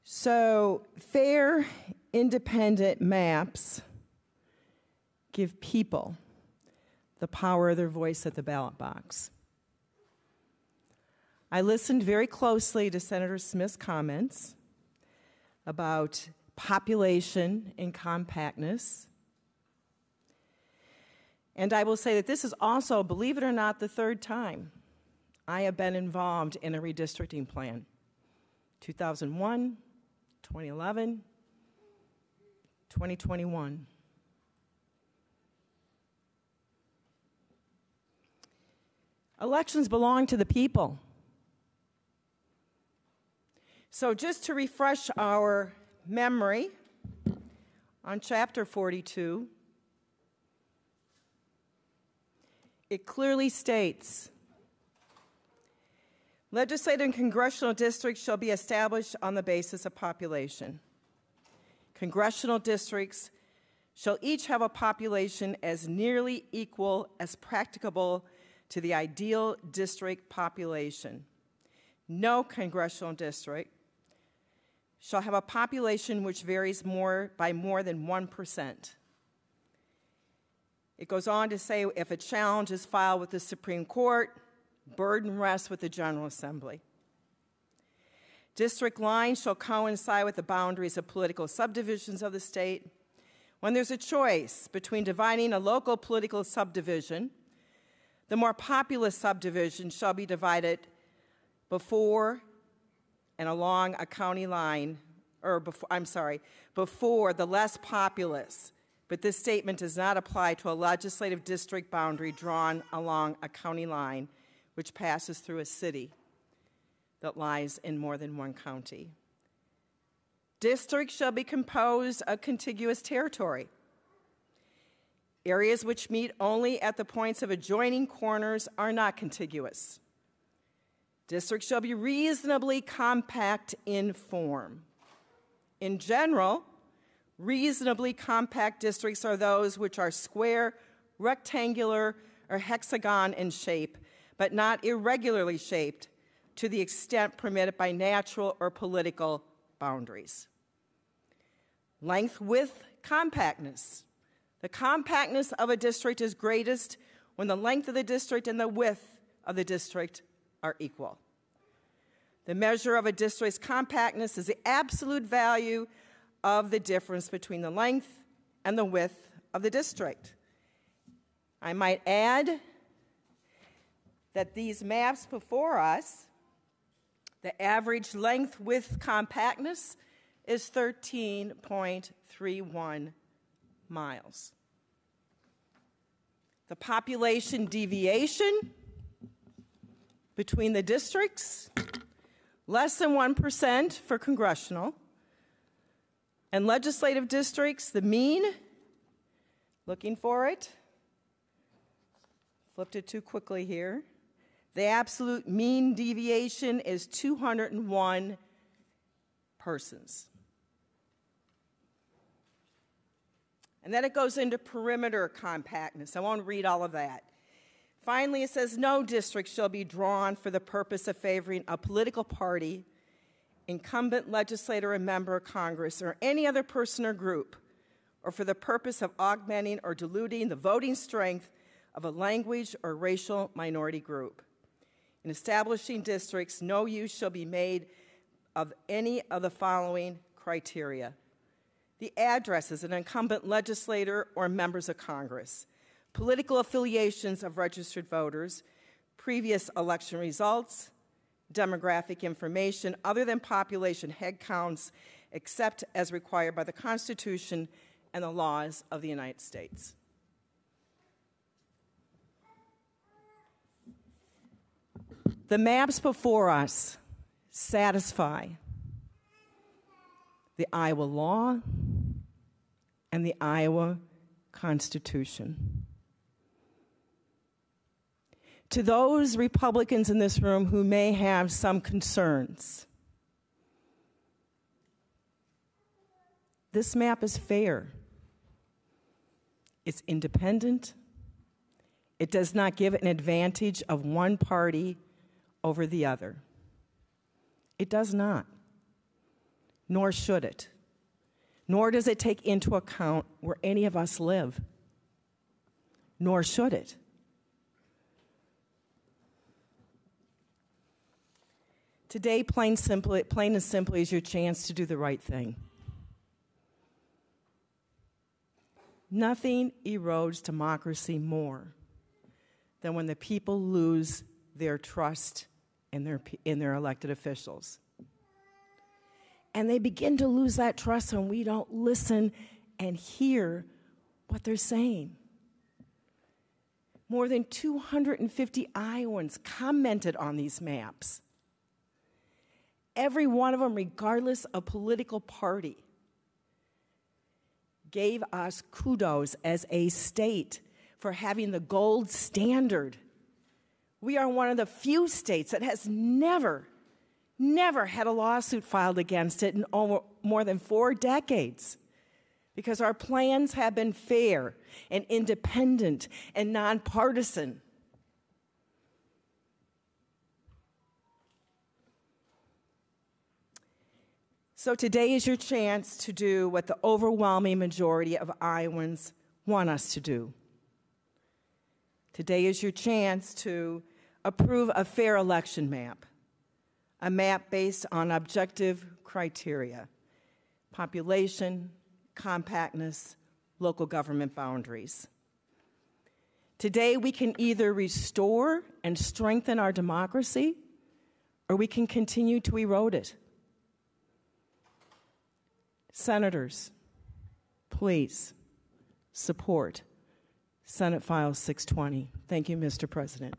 So fair, independent maps give people the power of their voice at the ballot box. I listened very closely to Senator Smith's comments about population and compactness. And I will say that this is also, believe it or not, the third time I have been involved in a redistricting plan. 2001, 2011, 2021. Elections belong to the people. So just to refresh our memory, on Chapter 42, it clearly states, legislative and congressional districts shall be established on the basis of population. Congressional districts shall each have a population as nearly equal as practicable to the ideal district population. No congressional district shall have a population which varies by more than 1%. It goes on to say, if a challenge is filed with the Supreme Court, burden rests with the General Assembly. District lines shall coincide with the boundaries of political subdivisions of the state. When there's a choice between dividing a local political subdivision, the more populous subdivision shall be divided before and along a county line, before the less populous. But this statement does not apply to a legislative district boundary drawn along a county line which passes through a city that lies in more than one county. Districts shall be composed of contiguous territory. Areas which meet only at the points of adjoining corners are not contiguous. Districts shall be reasonably compact in form. In general, reasonably compact districts are those which are square, rectangular, or hexagon in shape, but not irregularly shaped to the extent permitted by natural or political boundaries. Length, width, compactness. The compactness of a district is greatest when the length of the district and the width of the district are equal. The measure of a district's compactness is the absolute value of the difference between the length and the width of the district. I might add that these maps before us, the average length width compactness is 13.31 miles. The population deviation between the districts, less than 1% for congressional, and legislative districts, the mean, looking for it, flipped it too quickly here. The absolute mean deviation is 201 persons. And then it goes into perimeter compactness. I won't read all of that. Finally, it says no district shall be drawn for the purpose of favoring a political party, incumbent legislator or member of Congress, or any other person or group, or for the purpose of augmenting or diluting the voting strength of a language or racial minority group. In establishing districts, no use shall be made of any of the following criteria: the addresses of an incumbent legislator or members of Congress, political affiliations of registered voters, previous election results, demographic information other than population head counts, except as required by the Constitution and the laws of the United States. The maps before us satisfy the Iowa law and the Iowa Constitution. To those Republicans in this room who may have some concerns, this map is fair. It's independent. It does not give an advantage of one party over the other. It does not. nor should it. Nor does it take into account where any of us live. Nor should it. Today, plain and simply, is your chance to do the right thing. Nothing erodes democracy more than when the people lose their trust in their elected officials. And they begin to lose that trust when we don't listen and hear what they're saying. More than 250 Iowans commented on these maps. Every one of them, regardless of political party, gave us kudos as a state for having the gold standard. We are one of the few states that has never had a lawsuit filed against it in more than 4 decades, because our plans have been fair and independent and nonpartisan. So today is your chance to do what the overwhelming majority of Iowans want us to do. Today is your chance to approve a fair election map, a map based on objective criteria: population, compactness, local government boundaries. Today we can either restore and strengthen our democracy, or we can continue to erode it. Senators, please support Senate File 620. Thank you, Mr. President.